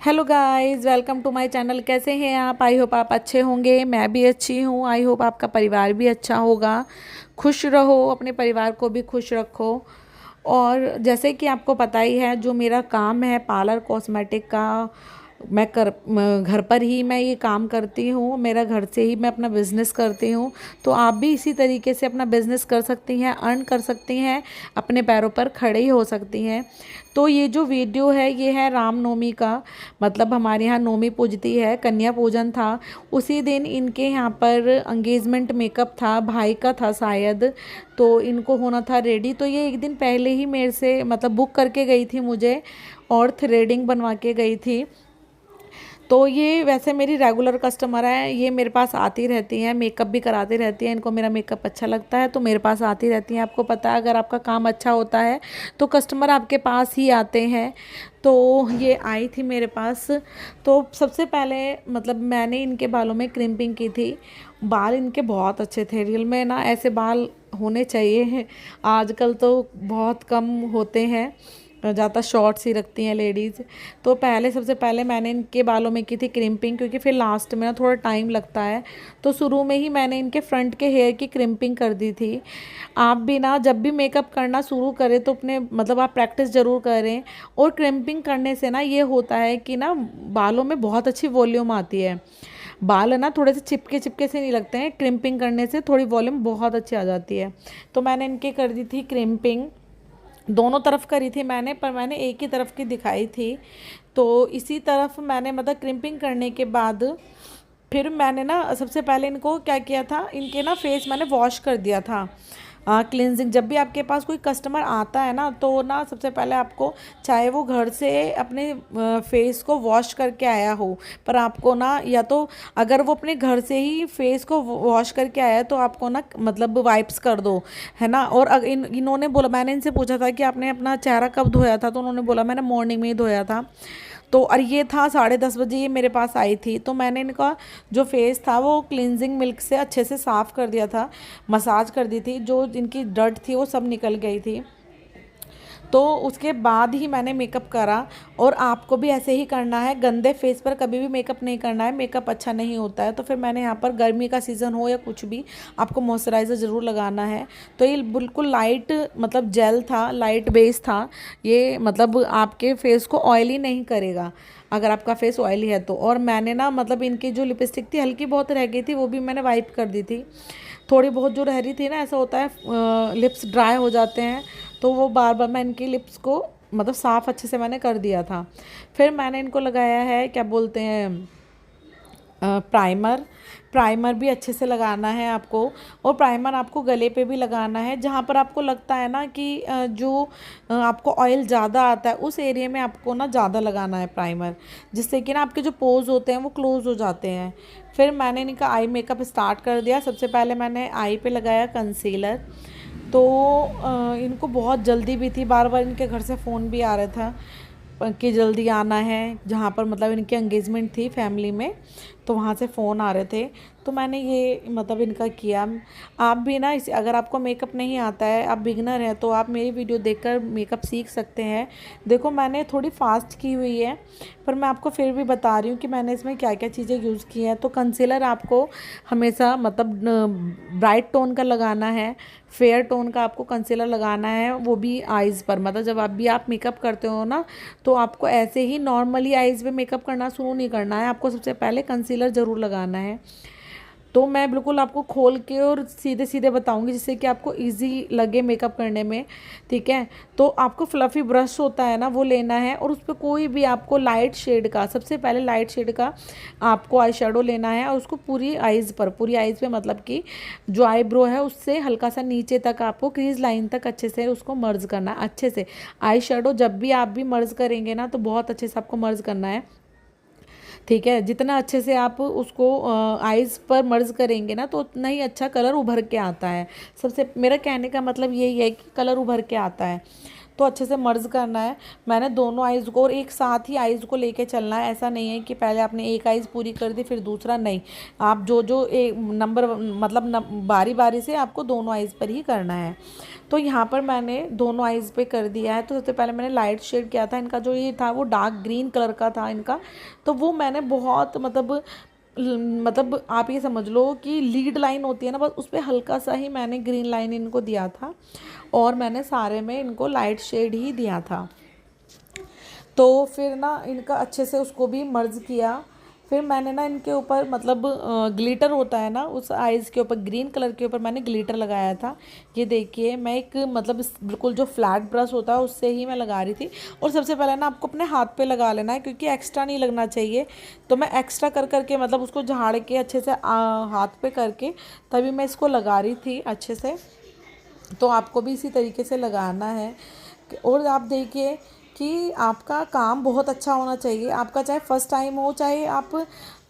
Hello guys, welcome to my channel. कैसे हैं आप? आई होप आप अच्छे होंगे। मैं भी अच्छी हूँ। आई होप आपका परिवार भी अच्छा होगा। खुश रहो, अपने परिवार को भी खुश रखो। और जैसे कि आपको पता ही है, जो मेरा काम है पार्लर कॉस्मेटिक का, घर पर ही मैं ये काम करती हूँ। मेरा घर से ही मैं अपना बिज़नेस करती हूँ। तो आप भी इसी तरीके से अपना बिज़नेस कर सकती हैं, अर्न कर सकती हैं, अपने पैरों पर खड़े ही हो सकती हैं। तो ये जो वीडियो है ये है रामनवमी का। मतलब हमारे यहाँ नवमी पूजती है, कन्या पूजन था। उसी दिन इनके यहाँ पर एंगेजमेंट मेकअप था, भाई का था शायद। तो इनको होना था रेडी। तो ये एक दिन पहले ही मेरे से मतलब बुक करके गई थी मुझे, और थ्रेडिंग बनवा के गई थी। तो ये वैसे मेरी रेगुलर कस्टमर है, ये मेरे पास आती रहती हैं, मेकअप भी कराती रहती हैं। इनको मेरा मेकअप अच्छा लगता है तो मेरे पास आती रहती हैं। आपको पता है, अगर आपका काम अच्छा होता है तो कस्टमर आपके पास ही आते हैं। तो ये आई थी मेरे पास। तो सबसे पहले मतलब मैंने इनके बालों में क्रिम्पिंग की थी। बाल इनके बहुत अच्छे थे, रियल में ना ऐसे बाल होने चाहिए। आजकल तो बहुत कम होते हैं, ज़्यादा शॉर्ट्स ही रखती हैं लेडीज़। तो सबसे पहले मैंने इनके बालों में की थी क्रिम्पिंग, क्योंकि फिर लास्ट में ना थोड़ा टाइम लगता है। तो शुरू में ही मैंने इनके फ्रंट के हेयर की क्रिम्पिंग कर दी थी। आप भी ना जब भी मेकअप करना शुरू करें तो अपने मतलब आप प्रैक्टिस ज़रूर करें। और क्रिम्पिंग करने से ना ये होता है कि ना बालों में बहुत अच्छी वॉल्यूम आती है। बाल है ना थोड़े से चिपके चिपके से नहीं लगते हैं, क्रिम्पिंग करने से थोड़ी वॉल्यूम बहुत अच्छी आ जाती है। तो मैंने इनके कर दी थी क्रिम्पिंग। दोनों तरफ करी थी मैंने, पर मैंने एक ही तरफ की दिखाई थी। तो इसी तरफ मैंने मतलब क्रिम्पिंग करने के बाद फिर मैंने ना सबसे पहले इनको क्या किया था, इनके ना फेस मैंने वॉश कर दिया था। क्लिनजिंग, जब भी आपके पास कोई कस्टमर आता है ना तो ना सबसे पहले आपको, चाहे वो घर से अपने फेस को वॉश करके आया हो, पर आपको ना या तो अगर वो अपने घर से ही फेस को वॉश करके आया है तो आपको ना मतलब वाइप्स कर दो, है ना। और इन्होंने बोला, मैंने इनसे पूछा था कि आपने अपना चेहरा कब धोया था, तो उन्होंने बोला मैंने मॉर्निंग में ही धोया था। तो और ये था 10:30 बजे ये मेरे पास आई थी। तो मैंने इनका जो फेस था वो क्लिनजिंग मिल्क से अच्छे से साफ़ कर दिया था, मसाज कर दी थी, जो इनकी डर्ट थी वो सब निकल गई थी। तो उसके बाद ही मैंने मेकअप करा। और आपको भी ऐसे ही करना है, गंदे फेस पर कभी भी मेकअप नहीं करना है, मेकअप अच्छा नहीं होता है। तो फिर मैंने यहाँ पर गर्मी का सीज़न हो या कुछ भी, आपको मॉइस्चराइज़र ज़रूर लगाना है। तो ये बिल्कुल लाइट मतलब जेल था, लाइट बेस था ये, मतलब आपके फेस को ऑयली नहीं करेगा अगर आपका फेस ऑयली है तो। और मैंने ना मतलब इनकी जो लिपस्टिक थी हल्की बहुत रह गई थी, वो भी मैंने वाइप कर दी थी। थोड़ी बहुत जो रह रही थी ना, ऐसा होता है लिप्स ड्राई हो जाते हैं, तो वो बार बार मैं इनकी लिप्स को मतलब साफ़ अच्छे से मैंने कर दिया था। फिर मैंने इनको लगाया है क्या बोलते हैं, प्राइमर। प्राइमर भी अच्छे से लगाना है आपको। और प्राइमर आपको गले पे भी लगाना है, जहाँ पर आपको लगता है ना कि आपको ऑयल ज़्यादा आता है उस एरिया में आपको ना ज़्यादा लगाना है प्राइमर, जिससे कि ना आपके जो पोज होते हैं वो क्लोज हो जाते हैं। फिर मैंने इनका आई मेकअप स्टार्ट कर दिया। सबसे पहले मैंने आई पे लगाया कंसीलर। तो इनको बहुत जल्दी भी थी, बार बार इनके घर से फ़ोन भी आ रहा था कि जल्दी आना है, जहाँ पर मतलब इनकी एंगेजमेंट थी फैमिली में, तो वहाँ से फ़ोन आ रहे थे। तो मैंने ये मतलब इनका किया। आप भी ना इस, अगर आपको मेकअप नहीं आता है, आप बिगनर हैं, तो आप मेरी वीडियो देखकर मेकअप सीख सकते हैं। देखो मैंने थोड़ी फास्ट की हुई है, पर मैं आपको फिर भी बता रही हूँ कि मैंने इसमें क्या क्या चीज़ें यूज़ की हैं। तो कंसीलर आपको हमेशा मतलब ब्राइट टोन का लगाना है, फेयर टोन का आपको कंसीलर लगाना है, वो भी आइज़ पर। मतलब जब आप मेकअप करते हो ना, तो आपको ऐसे ही नॉर्मली आइज़ पे मेकअप करना शुरू नहीं करना है, आपको सबसे पहले कंसीलर ज़रूर लगाना है। तो मैं बिल्कुल आपको खोल के और सीधे सीधे बताऊंगी, जिससे कि आपको इजी लगे मेकअप करने में, ठीक है। तो आपको फ्लफ़ी ब्रश होता है ना, वो लेना है, और उस पर कोई भी आपको लाइट शेड का, सबसे पहले लाइट शेड का आपको आई शेडो लेना है, और उसको पूरी आइज़ पर, पूरी आइज़ पे मतलब कि जो आईब्रो है उससे हल्का सा नीचे तक आपको क्रीज लाइन तक अच्छे से उसको मर्ज करना है अच्छे से। आई शेडो जब भी आप भी मर्ज करेंगे ना, तो बहुत अच्छे से आपको मर्ज करना है, ठीक है। जितना अच्छे से आप उसको आइज़ पर मर्ज करेंगे ना, तो उतना ही अच्छा कलर उभर के आता है। सबसे मेरा कहने का मतलब यही है कि कलर उभर के आता है। तो अच्छे से मर्ज करना है। मैंने दोनों आइज़ को और एक साथ ही आइज़ को लेके चलना है। ऐसा नहीं है कि पहले आपने एक आइज़ पूरी कर दी फिर दूसरा, नहीं। आप जो जो एक नंबर मतलब बारी बारी से आपको दोनों आइज़ पर ही करना है। तो यहाँ पर मैंने दोनों आइज़ पे कर दिया है। तो सबसे पहले मैंने लाइट शेड किया था। इनका जो ये था वो डार्क ग्रीन कलर का था इनका, तो वो मैंने बहुत मतलब आप ये समझ लो कि लीड लाइन होती है ना, बस उस पर हल्का सा ही मैंने ग्रीन लाइन इनको दिया था और मैंने सारे में इनको लाइट शेड ही दिया था। तो फिर ना इनका अच्छे से उसको भी मर्ज किया। फिर मैंने ना इनके ऊपर मतलब ग्लिटर होता है ना, उस आइज़ के ऊपर ग्रीन कलर के ऊपर मैंने ग्लिटर लगाया था। ये देखिए मैं एक मतलब बिल्कुल जो फ्लैट ब्रश होता है उससे ही मैं लगा रही थी। और सबसे पहले ना आपको अपने हाथ पे लगा लेना है क्योंकि एक्स्ट्रा नहीं लगना चाहिए। तो मैं एक्स्ट्रा कर करके मतलब उसको झाड़ के अच्छे से हाथ पे करके तभी मैं इसको लगा रही थी अच्छे से। तो आपको भी इसी तरीके से लगाना है। और आप देखिए कि आपका काम बहुत अच्छा होना चाहिए। आपका चाहे फर्स्ट टाइम हो, चाहे आप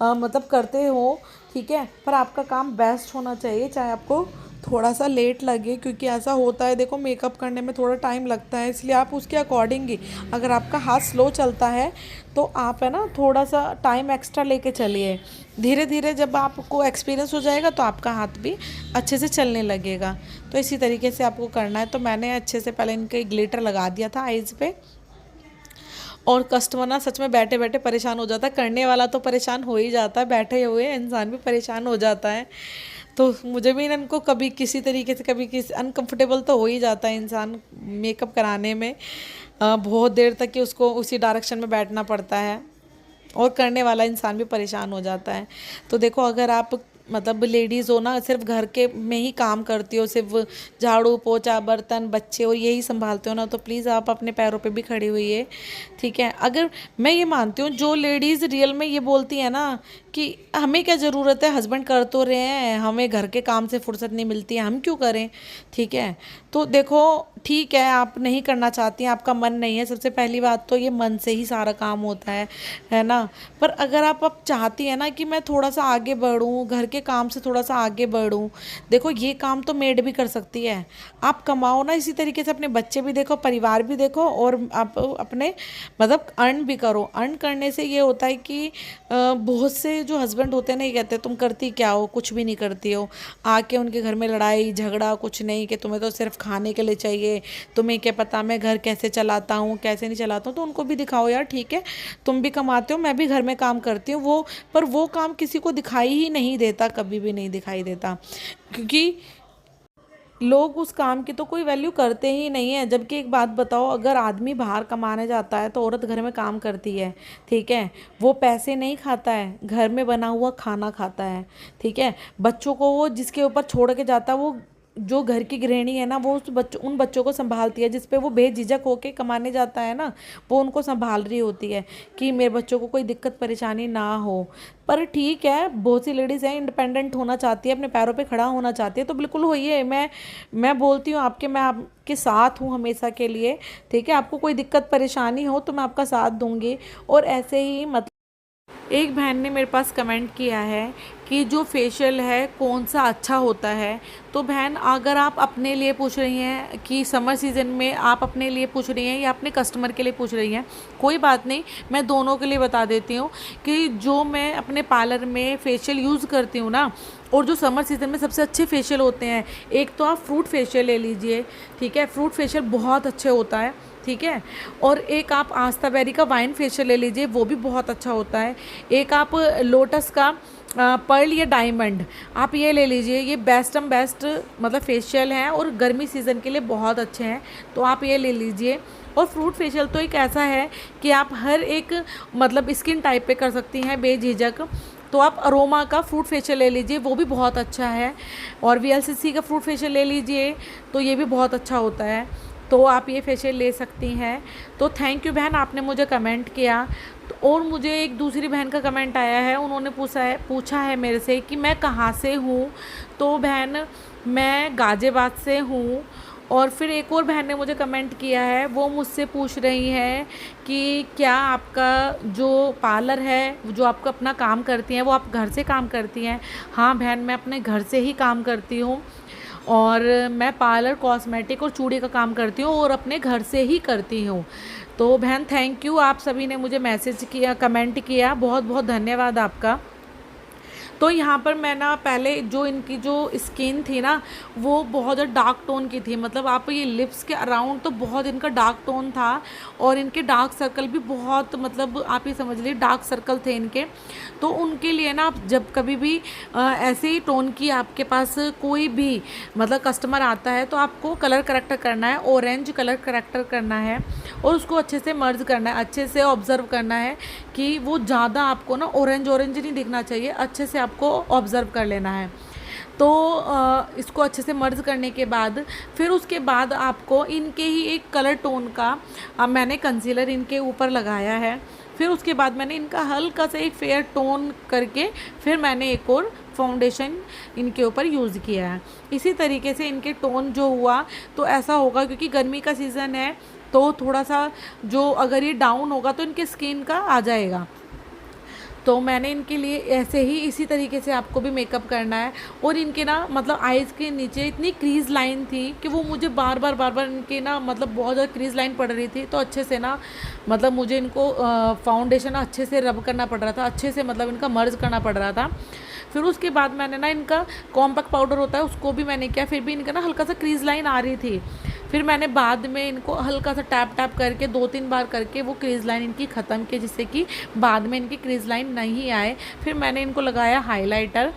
मतलब करते हो, ठीक है, पर आपका काम बेस्ट होना चाहिए, चाहे आपको थोड़ा सा लेट लगे, क्योंकि ऐसा होता है देखो मेकअप करने में थोड़ा टाइम लगता है, इसलिए आप उसके अकॉर्डिंग ही, अगर आपका हाथ स्लो चलता है तो आप है ना थोड़ा सा टाइम एक्स्ट्रा लेके चलिए। धीरे धीरे जब आपको एक्सपीरियंस हो जाएगा तो आपका हाथ भी अच्छे से चलने लगेगा। तो इसी तरीके से आपको करना है। तो मैंने अच्छे से पहले इनके ग्लिटर लगा दिया था आइज़ पे। और कस्टमर ना सच में बैठे बैठे परेशान हो जाता है, करने वाला तो परेशान हो ही जाता है, बैठे हुए इंसान भी परेशान हो जाता है। तो मुझे भी इनको कभी किसी तरीके से कभी किसी अनकंफर्टेबल तो हो ही जाता है इंसान मेकअप कराने में। बहुत देर तक कि उसको उसी डायरेक्शन में बैठना पड़ता है और करने वाला इंसान भी परेशान हो जाता है। तो देखो अगर आप मतलब लेडीज़ हो ना, सिर्फ घर के में ही काम करती हो, सिर्फ झाड़ू पोछा बर्तन बच्चे और यही संभालते हो ना, तो प्लीज़ आप अपने पैरों पे भी खड़ी हुई है, ठीक है। अगर मैं ये मानती हूँ जो लेडीज़ रियल में ये बोलती है ना कि हमें क्या ज़रूरत है, हस्बैंड कर तो रहे हैं, हमें घर के काम से फुर्सत नहीं मिलती है, हम क्यों करें, ठीक है। तो देखो ठीक है आप नहीं करना चाहती हैं, आपका मन नहीं है, सबसे पहली बात तो ये मन से ही सारा काम होता है ना। पर अगर आप अब चाहती हैं ना कि मैं थोड़ा सा आगे बढ़ूँ, घर के काम से थोड़ा सा आगे बढ़ूँ, देखो ये काम तो मेड भी कर सकती है। आप कमाओ ना इसी तरीके से, अपने बच्चे भी देखो, परिवार भी देखो और आप अपने मतलब अर्न भी करो। अर्न करने से ये होता है कि बहुत से जो हस्बैंड होते हैं ना, ये कहते हैं तुम करती क्या हो, कुछ भी नहीं करती हो, आके उनके घर में लड़ाई झगड़ा कुछ नहीं, कि तुम्हें तो सिर्फ खाने के लिए चाहिए, तुम्हें क्या पता मैं घर कैसे चलाता हूँ कैसे नहीं चलाता हूँ। तो उनको भी दिखाओ यार, ठीक है तुम भी कमाते हो, मैं भी घर में काम करती हूँ, वो पर वो काम किसी को दिखाई ही नहीं देता, कभी भी नहीं दिखाई देता, क्योंकि लोग उस काम की तो कोई वैल्यू करते ही नहीं है। जबकि एक बात बताओ, अगर आदमी बाहर कमाने जाता है तो औरत घर में काम करती है, ठीक है, वो पैसे नहीं खाता है, घर में बना हुआ खाना खाता है, ठीक है। बच्चों को वो जिसके ऊपर छोड़ के जाता है, वो जो घर की गृहिणी है ना, वो उन बच्चों को संभालती है, जिस पे वो बेझिझक होके कमाने जाता है ना, वो उनको संभाल रही होती है कि मेरे बच्चों को कोई दिक्कत परेशानी ना हो। पर ठीक है, बहुत सी लेडीज़ हैं इंडिपेंडेंट होना चाहती है, अपने पैरों पे खड़ा होना चाहती है, तो बिल्कुल होइए। मैं बोलती हूँ मैं आपके साथ हूँ हमेशा के लिए, ठीक है। आपको कोई दिक्कत परेशानी हो तो मैं आपका साथ दूंगी। और ऐसे ही मतलब एक बहन ने मेरे पास कमेंट किया है कि जो फेशियल है कौन सा अच्छा होता है। तो बहन अगर आप अपने लिए पूछ रही हैं कि समर सीज़न में आप अपने लिए पूछ रही हैं या अपने कस्टमर के लिए पूछ रही हैं, कोई बात नहीं, मैं दोनों के लिए बता देती हूँ कि जो मैं अपने पार्लर में फेशियल यूज़ करती हूँ ना, और जो समर सीज़न में सबसे अच्छे फेशियल होते हैं, एक तो आप फ्रूट फेशियल ले लीजिए, ठीक है, फ्रूट फेशियल बहुत अच्छे होता है, ठीक है। और एक आप आस्था बेरी का वाइन फेशियल ले लीजिए, वो भी बहुत अच्छा होता है। एक आप लोटस का पर्ल या डायमंड आप ये ले लीजिए, ये बेस्ट मतलब फेशियल हैं और गर्मी सीज़न के लिए बहुत अच्छे हैं, तो आप ये ले लीजिए। और फ्रूट फेशियल तो एक ऐसा है कि आप हर एक मतलब स्किन टाइप पे कर सकती हैं बेझिझक। तो आप अरोमा का फ्रूट फेशियल ले लीजिए, वो भी बहुत अच्छा है। और वीएलसीसी का फ्रूट फेशियल ले लीजिए, तो ये भी बहुत अच्छा होता है, तो आप ये फेशियल ले सकती हैं। तो थैंक यू बहन, आपने मुझे कमेंट किया। तो और मुझे एक दूसरी बहन का कमेंट आया है, उन्होंने पूछा है मेरे से कि मैं कहाँ से हूँ। तो बहन मैं गाज़ियाबाद से हूँ। और फिर एक और बहन ने मुझे कमेंट किया है, वो मुझसे पूछ रही है कि क्या आपका जो पार्लर है, जो आपका अपना काम करती हैं, वो आप घर से काम करती हैं। हाँ बहन, मैं अपने घर से ही काम करती हूँ। और मैं पार्लर, कॉस्मेटिक और चूड़ी का काम करती हूँ और अपने घर से ही करती हूँ। तो बहन थैंक यू, आप सभी ने मुझे मैसेज किया, कमेंट किया, बहुत बहुत धन्यवाद आपका। तो यहाँ पर मैं ना पहले जो इनकी जो स्किन थी ना वो बहुत ज़्यादा डार्क टोन की थी, मतलब आप ये लिप्स के अराउंड तो बहुत इनका डार्क टोन था और इनके डार्क सर्कल भी बहुत, मतलब आप ये समझ लीजिए डार्क सर्कल थे इनके। तो उनके लिए ना आप जब कभी भी ऐसे ही टोन की आपके पास कोई भी मतलब कस्टमर आता है तो आपको कलर करेक्टर करना है, ऑरेंज कलर करेक्टर करना है और उसको अच्छे से मर्ज करना है, अच्छे से ऑब्ज़र्व करना है कि वो ज़्यादा आपको ना ऑरेंज ऑरेंज नहीं दिखना चाहिए, अच्छे से आपको ऑब्ज़र्व कर लेना है। तो इसको अच्छे से मर्ज करने के बाद फिर उसके बाद आपको इनके ही एक कलर टोन का मैंने कंसीलर इनके ऊपर लगाया है। फिर उसके बाद मैंने इनका हल्का सा एक फेयर टोन करके फिर मैंने एक और फाउंडेशन इनके ऊपर यूज़ किया है। इसी तरीके से इनके टोन जो हुआ तो ऐसा होगा, क्योंकि गर्मी का सीज़न है तो थोड़ा सा जो अगर ये डाउन होगा तो इनके स्किन का आ जाएगा। तो मैंने इनके लिए ऐसे ही इसी तरीके से आपको भी मेकअप करना है। और इनके ना मतलब आइज़ के नीचे इतनी क्रीज लाइन थी कि वो मुझे बार बार इनके ना मतलब बहुत ज़्यादा क्रीज लाइन पड़ रही थी, तो अच्छे से ना मतलब मुझे इनको फाउंडेशन अच्छे से रब करना पड़ रहा था, अच्छे से मतलब इनका मर्ज करना पड़ रहा था। फिर उसके बाद मैंने ना इनका कॉम्पैक्ट पाउडर होता है उसको भी मैंने किया, फिर भी इनका ना हल्का सा क्रीज लाइन आ रही थी। फिर मैंने बाद में इनको हल्का सा टैप टैप करके 2-3 बार करके वो क्रीज लाइन इनकी ख़त्म की, जिससे कि बाद में इनकी क्रीज लाइन नहीं आए। फिर मैंने इनको लगाया हाइलाइटर,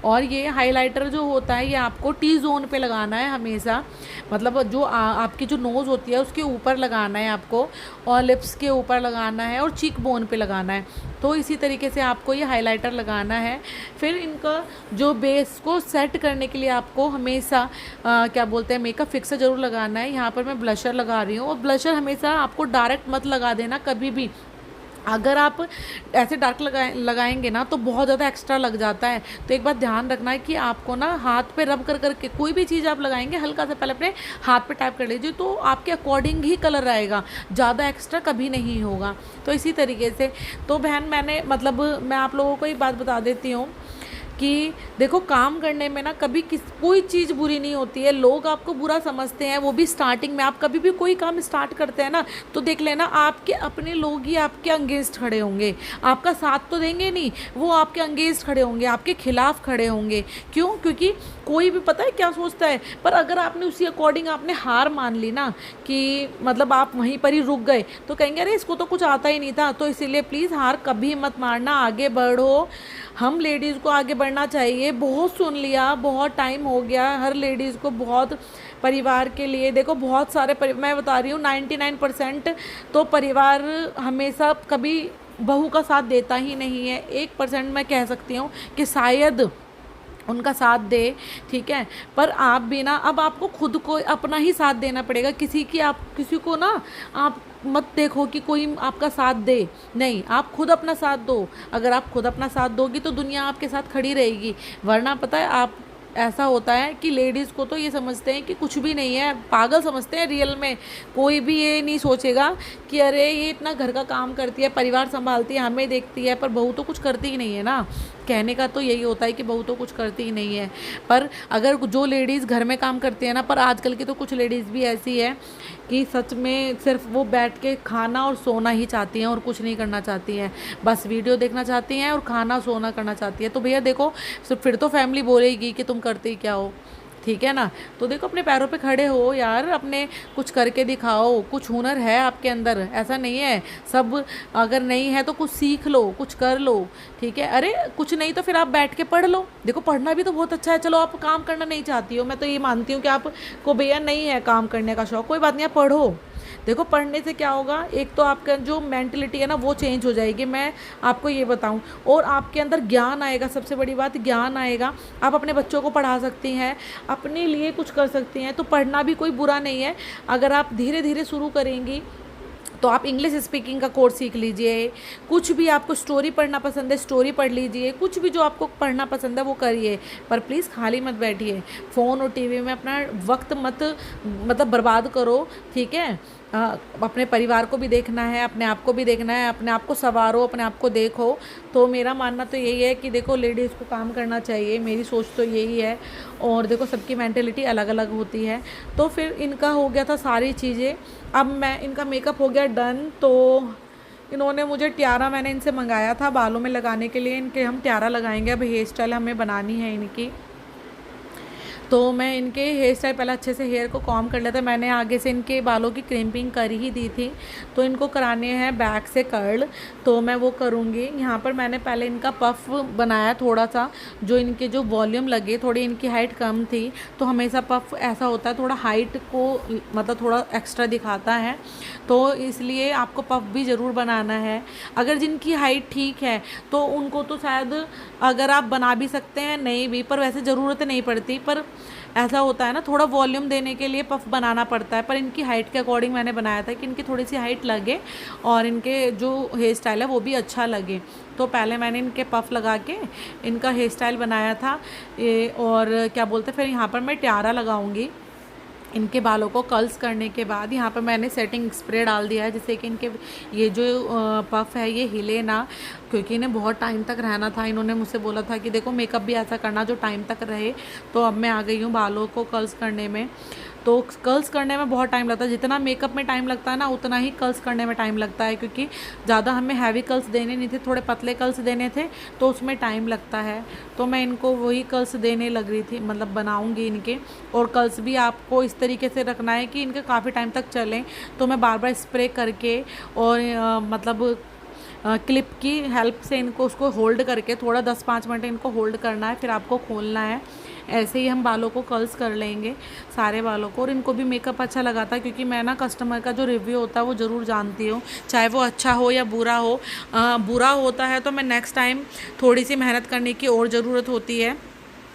और ये हाइलाइटर जो होता है ये आपको टी जोन पे लगाना है हमेशा, मतलब जो आपकी जो नोज़ होती है उसके ऊपर लगाना है आपको, और लिप्स के ऊपर लगाना है और चीक बोन पे लगाना है। तो इसी तरीके से आपको ये हाइलाइटर लगाना है। फिर इनका जो बेस को सेट करने के लिए आपको हमेशा क्या बोलते हैं मेकअप फिक्सर ज़रूर लगाना है। यहाँ पर मैं ब्लशर लगा रही हूँ, और ब्लशर हमेशा आपको डायरेक्ट मत लगा देना कभी भी। अगर आप ऐसे डार्क लगाएंगे ना तो बहुत ज़्यादा एक्स्ट्रा लग जाता है। तो एक बात ध्यान रखना है कि आपको ना हाथ पे रब कर करके कोई भी चीज़ आप लगाएंगे हल्का सा पहले अपने हाथ पे टैप कर लीजिए, तो आपके अकॉर्डिंग ही कलर आएगा, ज़्यादा एक्स्ट्रा कभी नहीं होगा। तो इसी तरीके से तो बहन मैंने मतलब मैं आप लोगों को एक बात बता देती हूँ कि देखो काम करने में ना कभी कोई चीज़ बुरी नहीं होती है। लोग आपको बुरा समझते हैं, वो भी स्टार्टिंग में। आप कभी भी कोई काम स्टार्ट करते हैं ना तो देख लेना आपके अपने लोग ही आपके अगेंस्ट खड़े होंगे, आपका साथ तो देंगे नहीं, वो आपके अगेंस्ट खड़े होंगे, आपके खिलाफ खड़े होंगे। क्यों? क्योंकि कोई भी पता है क्या सोचता है, पर अगर आपने उसी अकॉर्डिंग आपने हार मान ली ना कि मतलब आप वहीं पर ही रुक गए तो कहेंगे अरे इसको तो कुछ आता ही नहीं था। तो इसीलिए प्लीज़ हार कभी मत मारना, आगे बढ़ो। हम लेडीज़ को आगे बढ़ना चाहिए। बहुत सुन लिया, बहुत टाइम हो गया, हर लेडीज़ को बहुत परिवार के लिए देखो बहुत सारे मैं बता रही हूँ 99% तो परिवार हमेशा कभी बहू का साथ देता ही नहीं है। 1% मैं कह सकती हूँ कि शायद उनका साथ दे, ठीक है, पर आप भी ना अब आपको खुद को अपना ही साथ देना पड़ेगा। किसी को ना आप मत देखो कि कोई आपका साथ दे, नहीं, आप खुद अपना साथ दो। अगर आप खुद अपना साथ दोगी तो दुनिया आपके साथ खड़ी रहेगी, वरना पता है आप ऐसा होता है कि लेडीज़ को तो ये समझते हैं कि कुछ भी नहीं है, पागल समझते हैं। रियल में कोई भी ये नहीं सोचेगा कि अरे ये इतना घर का काम करती है, परिवार संभालती है, हमें देखती है, पर बहू तो कुछ करती ही नहीं है ना। कहने का तो यही होता है कि बहू तो कुछ करती ही नहीं है, पर अगर जो लेडीज़ घर में काम करती है ना, पर आजकल की तो कुछ लेडीज़ भी ऐसी है कि सच में सिर्फ वो बैठ के खाना और सोना ही चाहती हैं और कुछ नहीं करना चाहती हैं, बस वीडियो देखना चाहती हैं और खाना सोना करना चाहती है। तो भैया देखो फिर तो फैमिली बोलेगी कि तुम करते ही क्या हो, ठीक है ना। तो देखो अपने पैरों पे खड़े हो यार, अपने कुछ करके दिखाओ, कुछ हुनर है आपके अंदर, ऐसा नहीं है सब अगर नहीं है तो कुछ सीख लो, कुछ कर लो, ठीक है। अरे कुछ नहीं तो फिर आप बैठ के पढ़ लो, देखो पढ़ना भी तो बहुत अच्छा है। चलो आप काम करना नहीं चाहती हो, मैं तो ये मानती हूँ कि आपको भैया नहीं है काम करने का शौक, कोई बात नहीं, आप पढ़ो। देखो पढ़ने से क्या होगा, एक तो आपका जो मेंटलिटी है ना वो चेंज हो जाएगी, मैं आपको ये बताऊं, और आपके अंदर ज्ञान आएगा, सबसे बड़ी बात ज्ञान आएगा। आप अपने बच्चों को पढ़ा सकती हैं, अपने लिए कुछ कर सकती हैं। तो पढ़ना भी कोई बुरा नहीं है, अगर आप धीरे धीरे शुरू करेंगी तो आप इंग्लिश स्पीकिंग का कोर्स सीख लीजिए, कुछ भी आपको स्टोरी पढ़ना पसंद है स्टोरी पढ़ लीजिए, कुछ भी जो आपको पढ़ना पसंद है वो करिए, पर प्लीज़ खाली मत बैठिए, फ़ोन और टीवी में अपना वक्त मत मतलब बर्बाद करो, ठीक है। अपने परिवार को भी देखना है, अपने आप को भी देखना है, अपने आप को संवारो, अपने आप को देखो। तो मेरा मानना तो यही है कि देखो लेडीज़ को काम करना चाहिए, मेरी सोच तो यही है। और देखो सबकी मेंटेलिटी अलग अलग होती है। तो फिर इनका हो गया था सारी चीज़ें, अब मैं इनका मेकअप हो गया डन। तो इन्होंने मुझे टियारा, मैंने इनसे मंगाया था बालों में लगाने के लिए, इनके हम टियारा लगाएंगे। अब हेयर स्टाइल हमें बनानी है इनकी। तो मैं इनके हेयर स्टाइल पहले अच्छे से हेयर को कॉम कर लेता। मैंने आगे से इनके बालों की क्रिम्पिंग कर ही दी थी, तो इनको कराने हैं बैक से कर्ल, तो मैं वो करूँगी। यहाँ पर मैंने पहले इनका पफ बनाया थोड़ा सा, जो इनके जो वॉल्यूम लगे, थोड़ी इनकी हाइट कम थी, तो हमेशा पफ ऐसा होता है थोड़ा हाइट को मतलब थोड़ा एक्स्ट्रा दिखाता है, तो इसलिए आपको पफ भी ज़रूर बनाना है। अगर जिनकी हाइट ठीक है तो उनको तो शायद अगर आप बना भी सकते हैं, नहीं भी, पर वैसे ज़रूरत नहीं पड़ती। पर ऐसा होता है ना, थोड़ा वॉल्यूम देने के लिए पफ बनाना पड़ता है। पर इनकी हाइट के अकॉर्डिंग मैंने बनाया था कि इनकी थोड़ी सी हाइट लगे और इनके जो हेयर स्टाइल है वो भी अच्छा लगे। तो पहले मैंने इनके पफ लगा के इनका हेयर स्टाइल बनाया था और क्या बोलते, फिर यहाँ पर मैं टियारा लगाऊंगी। इनके बालों को कर्ल्स करने के बाद यहाँ पर मैंने सेटिंग स्प्रे डाल दिया है, जिससे कि इनके ये जो पफ है ये हिले ना, क्योंकि इन्हें बहुत टाइम तक रहना था। इन्होंने मुझसे बोला था कि देखो मेकअप भी ऐसा करना जो टाइम तक रहे। तो अब मैं आ गई हूँ बालों को कर्ल्स करने में। तो कर्ल्स करने में बहुत टाइम लगता है, जितना मेकअप में टाइम लगता है ना उतना ही कर्ल्स करने में टाइम लगता है, क्योंकि ज़्यादा हमें हैवी कर्ल्स देने नहीं थे, थोड़े पतले कर्ल्स देने थे, तो उसमें टाइम लगता है। तो मैं इनको वही कर्ल्स देने लग रही थी, मतलब बनाऊंगी इनके। और कर्ल्स भी आपको इस तरीके से रखना है कि इनके काफ़ी टाइम तक चलें। तो मैं बार बार स्प्रे करके और मतलब क्लिप की हेल्प से इनको उसको होल्ड करके थोड़ा 10-5 मिनट इनको होल्ड करना है, फिर आपको खोलना है। ऐसे ही हम बालों को कर्ल्स कर लेंगे सारे बालों को। और इनको भी मेकअप अच्छा लगा था, क्योंकि मैं ना कस्टमर का जो रिव्यू होता है वो ज़रूर जानती हूँ, चाहे वो अच्छा हो या बुरा हो। बुरा होता है तो मैं नेक्स्ट टाइम थोड़ी सी मेहनत करने की और ज़रूरत होती है।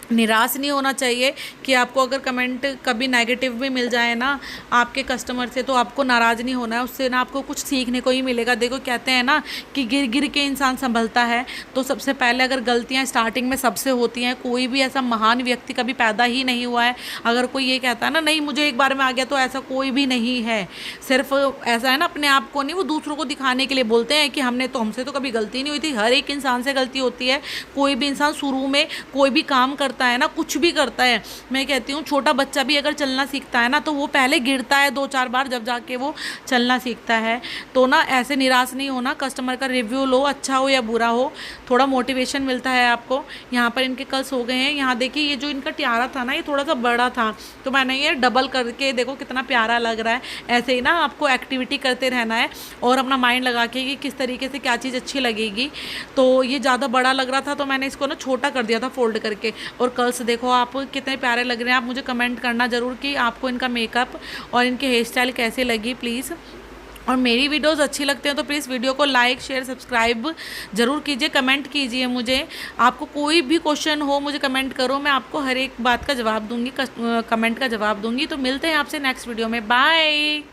निराश नहीं होना चाहिए कि आपको अगर कमेंट कभी नेगेटिव भी मिल जाए ना आपके कस्टमर से, तो आपको नाराज़ नहीं होना है, उससे ना आपको कुछ सीखने को ही मिलेगा। देखो कहते हैं ना कि गिर गिर के इंसान संभलता है। तो सबसे पहले अगर गलतियां स्टार्टिंग में सबसे होती हैं, कोई भी ऐसा महान व्यक्ति कभी पैदा ही नहीं हुआ है। अगर कोई ये कहता है ना नहीं मुझे एक बार में आ गया, तो ऐसा कोई भी नहीं है। सिर्फ ऐसा है ना, अपने आप को नहीं, वो दूसरों को दिखाने के लिए बोलते हैं कि हमसे तो कभी गलती नहीं हुई थी। हर एक इंसान से गलती होती है। कोई भी इंसान शुरू में कोई भी काम करता है ना, कुछ भी करता है, मैं कहती हूँ छोटा बच्चा भी अगर चलना सीखता है ना, तो वो पहले गिरता है 2-4 बार, जब जाके वो चलना सीखता है। तो ना ऐसे निराश नहीं होना, कस्टमर का रिव्यू लो, अच्छा हो या बुरा हो, थोड़ा मोटिवेशन मिलता है आपको। यहाँ पर इनके कर्ल्स हो गए हैं। यहाँ देखिए ये जो इनका टियारा था ना ये थोड़ा सा बड़ा था, तो मैंने ये डबल करके, देखो कितना प्यारा लग रहा है। ऐसे ही ना आपको एक्टिविटी करते रहना है और अपना माइंड लगा के कि किस तरीके से क्या चीज़ अच्छी लगेगी। तो ये ज़्यादा बड़ा लग रहा था, तो मैंने इसको ना छोटा कर दिया था फोल्ड करके। और कर्ल्स देखो आप कितने प्यारे लग रहे हैं। आप मुझे कमेंट करना ज़रूर कि आपको इनका मेकअप और इनके हेयर स्टाइल कैसे लगी प्लीज़। और मेरी वीडियोस अच्छी लगती हैं तो प्लीज़ वीडियो को लाइक शेयर सब्सक्राइब ज़रूर कीजिए, कमेंट कीजिए मुझे। आपको कोई भी क्वेश्चन हो मुझे कमेंट करो, मैं आपको हर एक बात का जवाब दूंगी, कमेंट का जवाब दूंगी। तो मिलते हैं आपसे नेक्स्ट वीडियो में, बाय।